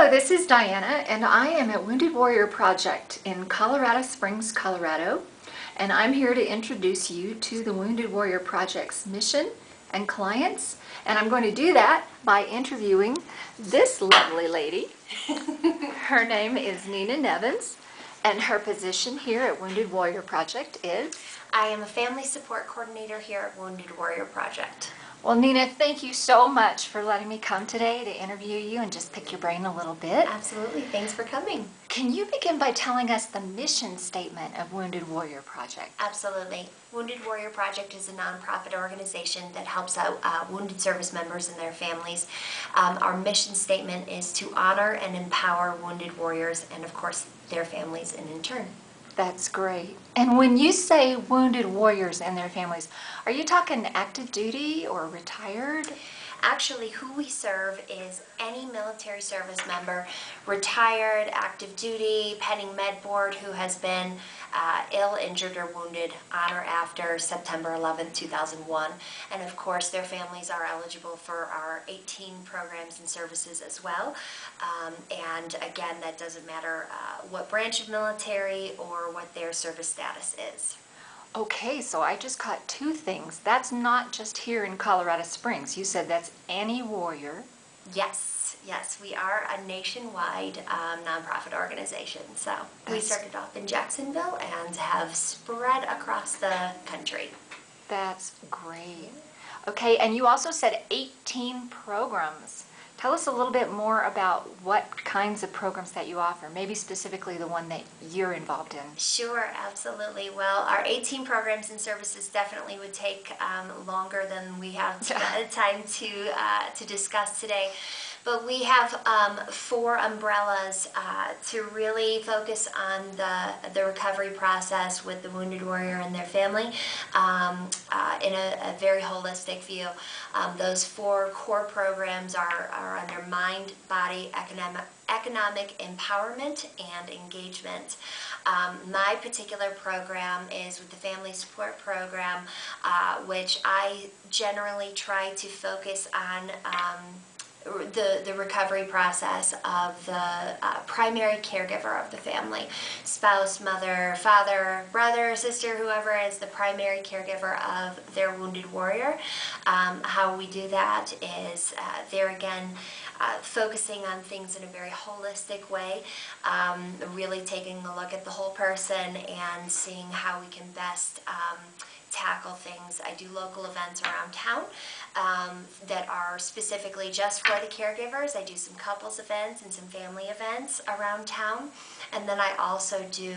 Hello, this is Diana, and I am at Wounded Warrior Project in Colorado Springs, Colorado, and I'm here to introduce you to the Wounded Warrior Project's mission and clients, and I'm going to do that by interviewing this lovely lady. Her name is Nina Nevins, and her position here at Wounded Warrior Project is? I am a family support coordinator here at Wounded Warrior Project. Well, Nina, thank you so much for letting me come today to interview you and just pick your brain a little bit. Absolutely. Thanks for coming. Can you begin by telling us the mission statement of Wounded Warrior Project? Absolutely. Wounded Warrior Project is a nonprofit organization that helps out wounded service members and their families. Our mission statement is to honor and empower wounded warriors and, of course, their families in turn. That's great. And when you say wounded warriors and their families, are you talking active duty or retired? Actually, who we serve is any military service member, retired, active duty, pending med board, who has been ill, injured, or wounded on or after September 11, 2001. And of course, their families are eligible for our 18 programs and services as well. And again, that doesn't matter what branch of military or what their service status is. Okay, so I just caught two things. That's not just here in Colorado Springs. You said that's any warrior. Yes, we are a nationwide nonprofit organization. So we started off in Jacksonville and have spread across the country. That's great. Okay, and you also said 18 programs. Tell us a little bit more about what kinds of programs that you offer, maybe specifically the one that you're involved in. Sure, absolutely. Well, our 18 programs and services definitely would take longer than we have time to discuss today. But we have 4 umbrellas to really focus on the recovery process with the wounded warrior and their family in a very holistic view. Those 4 core programs are under mind, body, economic empowerment, and engagement. My particular program is with the Family Support Program, which I generally try to focus on the recovery process of the primary caregiver of the family. Spouse, mother, father, brother, sister, whoever is the primary caregiver of their wounded warrior. How we do that is there again, focusing on things in a very holistic way, really taking a look at the whole person and seeing how we can best tackle things. I do local events around town that are specifically just for the caregivers. I do some couples events and some family events around town. And then I also do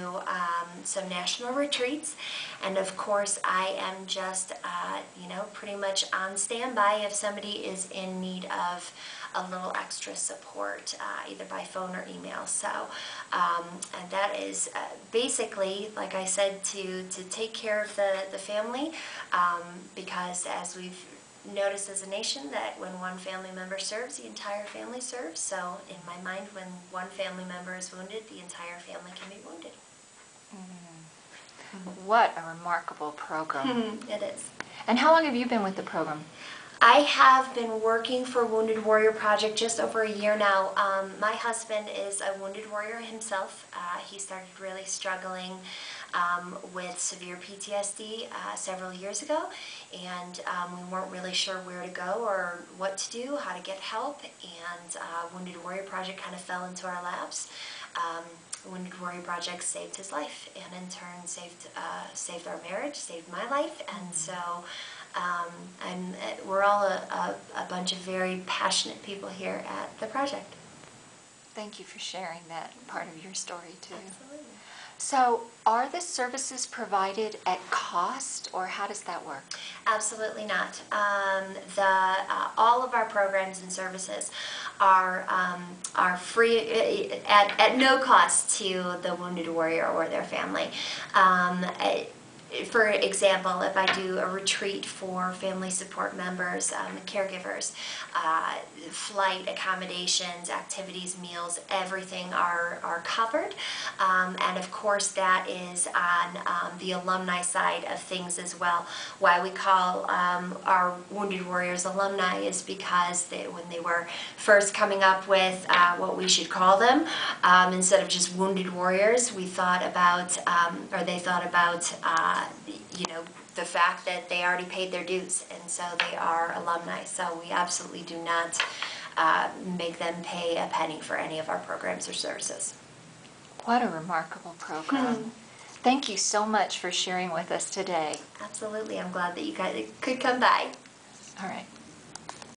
some national retreats. And of course, I am just, pretty much on standby if somebody is in need of a little extra support, either by phone or email. So, and that is basically, like I said, to take care of the family, because as we've noticed as a nation, that when one family member serves, the entire family serves. So in my mind, when one family member is wounded, the entire family can be wounded. What a remarkable program. It is. And how long have you been with the program? I have been working for Wounded Warrior Project just over a year now. My husband is a wounded warrior himself. He started really struggling with severe PTSD several years ago, and we weren't really sure where to go or what to do, how to get help, and Wounded Warrior Project kind of fell into our laps. Wounded Warrior Project saved his life, and in turn saved our marriage, saved my life, and so we're all a bunch of very passionate people here at the project. Thank you for sharing that part of your story too. Absolutely. So, are the services provided at cost, or how does that work? Absolutely not. All of our programs and services are free at no cost to the wounded warrior or their family. for example, if I do a retreat for family support members, caregivers, flight accommodations, activities, meals, everything are covered. And of course, that is on the alumni side of things as well. Why we call our Wounded Warriors alumni is because when they were first coming up with what we should call them, instead of just Wounded Warriors, we thought about, or they thought about, the fact that they already paid their dues, and so they are alumni. So we absolutely do not make them pay a penny for any of our programs or services. What a remarkable program. Thank you so much for sharing with us today. Absolutely. I'm glad that you guys could come by. All right.